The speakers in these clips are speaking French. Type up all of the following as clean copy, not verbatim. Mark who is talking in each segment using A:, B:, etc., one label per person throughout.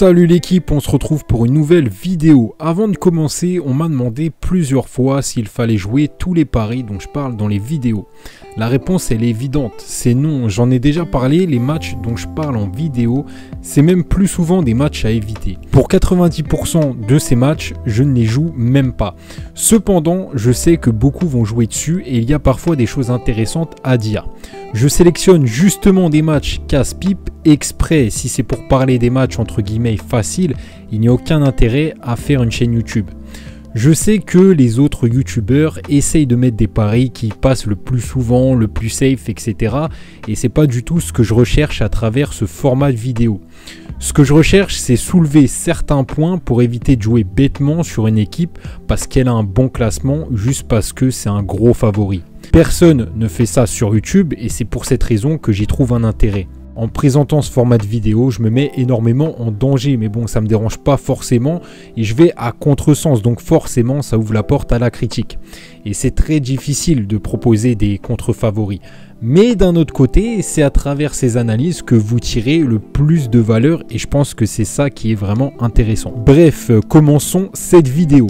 A: Salut l'équipe, on se retrouve pour une nouvelle vidéo. Avant de commencer, on m'a demandé plusieurs fois s'il fallait jouer tous les paris dont je parle dans les vidéos. La réponse elle est évidente, c'est non, j'en ai déjà parlé, les matchs dont je parle en vidéo, c'est même plus souvent des matchs à éviter. Pour 90% de ces matchs, je ne les joue même pas. Cependant, je sais que beaucoup vont jouer dessus et il y a parfois des choses intéressantes à dire. Je sélectionne justement des matchs casse-pipe exprès. Si c'est pour parler des matchs entre guillemets faciles, il n'y a aucun intérêt à faire une chaîne YouTube. Je sais que les autres youtubeurs essayent de mettre des paris qui passent le plus souvent, le plus safe, etc. Et c'est pas du tout ce que je recherche à travers ce format de vidéo. Ce que je recherche, c'est soulever certains points pour éviter de jouer bêtement sur une équipe parce qu'elle a un bon classement, juste parce que c'est un gros favori. Personne ne fait ça sur YouTube et c'est pour cette raison que j'y trouve un intérêt. En présentant ce format de vidéo, je me mets énormément en danger, mais bon, ça me dérange pas forcément et je vais à contresens, donc forcément ça ouvre la porte à la critique. Et c'est très difficile de proposer des contre-favoris. Mais d'un autre côté, c'est à travers ces analyses que vous tirez le plus de valeur et je pense que c'est ça qui est vraiment intéressant. Bref, commençons cette vidéo.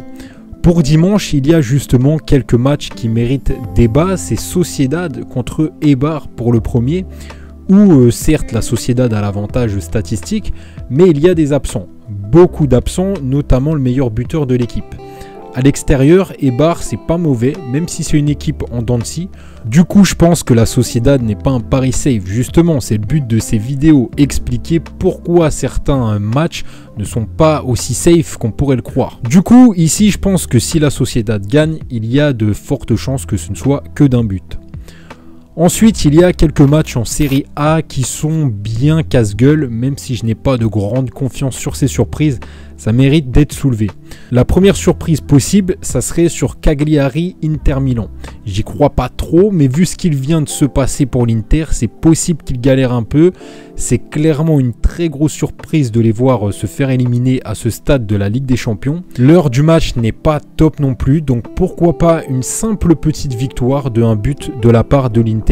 A: Pour dimanche, il y a justement quelques matchs qui méritent débat. C'est Sociedad contre Eibar pour le premier, où certes la Sociedad a l'avantage statistique, mais il y a des absents. Beaucoup d'absents, notamment le meilleur buteur de l'équipe. À l'extérieur, Eibar c'est pas mauvais, même si c'est une équipe en dents de scie. Du coup, je pense que la Sociedad n'est pas un pari safe. Justement, c'est le but de ces vidéos, expliquer pourquoi certains matchs ne sont pas aussi safe qu'on pourrait le croire. Du coup, ici, je pense que si la Sociedad gagne, il y a de fortes chances que ce ne soit que d'un but. Ensuite, il y a quelques matchs en Série A qui sont bien casse-gueule, même si je n'ai pas de grande confiance sur ces surprises, ça mérite d'être soulevé. La première surprise possible, ça serait sur Cagliari Inter Milan. J'y crois pas trop, mais vu ce qu'il vient de se passer pour l'Inter, c'est possible qu'il galère un peu. C'est clairement une très grosse surprise de les voir se faire éliminer à ce stade de la Ligue des Champions. L'heure du match n'est pas top non plus, donc pourquoi pas une simple petite victoire de 1 but de la part de l'Inter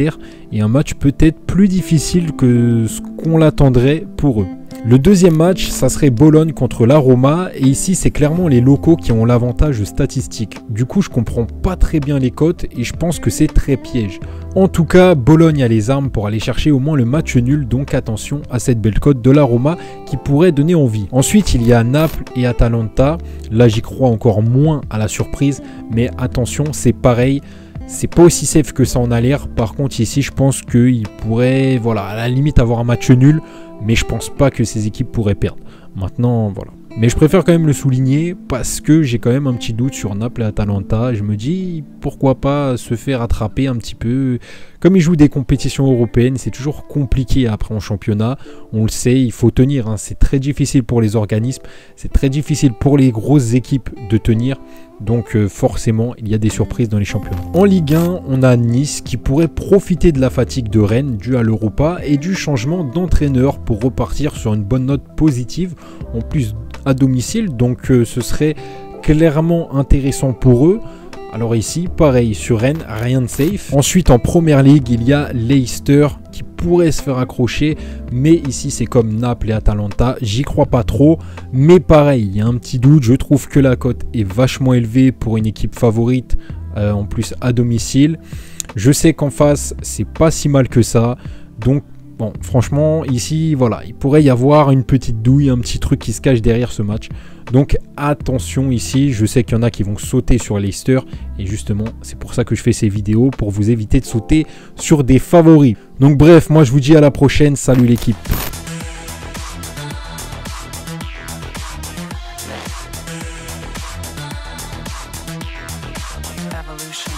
A: et un match peut-être plus difficile que ce qu'on l'attendrait pour eux. Le deuxième match, ça serait Bologne contre la Roma et ici c'est clairement les locaux qui ont l'avantage statistique. Du coup je comprends pas très bien les cotes et je pense que c'est très piège. En tout cas, Bologne a les armes pour aller chercher au moins le match nul, donc attention à cette belle cote de la Roma qui pourrait donner envie. Ensuite il y a Naples et Atalanta, là j'y crois encore moins à la surprise, mais attention c'est pareil. C'est pas aussi safe que ça en a l'air. Par contre ici je pense qu'il pourrait, voilà, à la limite avoir un match nul, mais je pense pas que ces équipes pourraient perdre. Maintenant voilà. Mais je préfère quand même le souligner parce que j'ai quand même un petit doute sur Naples et Atalanta. Je me dis pourquoi pas se faire attraper un petit peu. Comme ils jouent des compétitions européennes, c'est toujours compliqué après en championnat. On le sait, il faut tenir. C'est très difficile pour les organismes. C'est très difficile pour les grosses équipes de tenir. Donc forcément, il y a des surprises dans les championnats. En Ligue 1, on a Nice qui pourrait profiter de la fatigue de Rennes due à l'Europa et du changement d'entraîneur pour repartir sur une bonne note positive. En plus à domicile, donc ce serait clairement intéressant pour eux. Alors ici, pareil, sur Rennes, rien de safe. Ensuite, en Première Ligue, il y a Leicester qui pourrait se faire accrocher. Mais ici, c'est comme Naples et Atalanta. J'y crois pas trop. Mais pareil, il y a un petit doute. Je trouve que la cote est vachement élevée pour une équipe favorite. En plus, à domicile. Je sais qu'en face, c'est pas si mal que ça. Donc, bon, franchement, ici, voilà, il pourrait y avoir une petite douille, un petit truc qui se cache derrière ce match. Donc attention ici, je sais qu'il y en a qui vont sauter sur Leicester. Et justement, c'est pour ça que je fais ces vidéos, pour vous éviter de sauter sur des favoris. Donc bref, moi je vous dis à la prochaine. Salut l'équipe.
B: Evolution.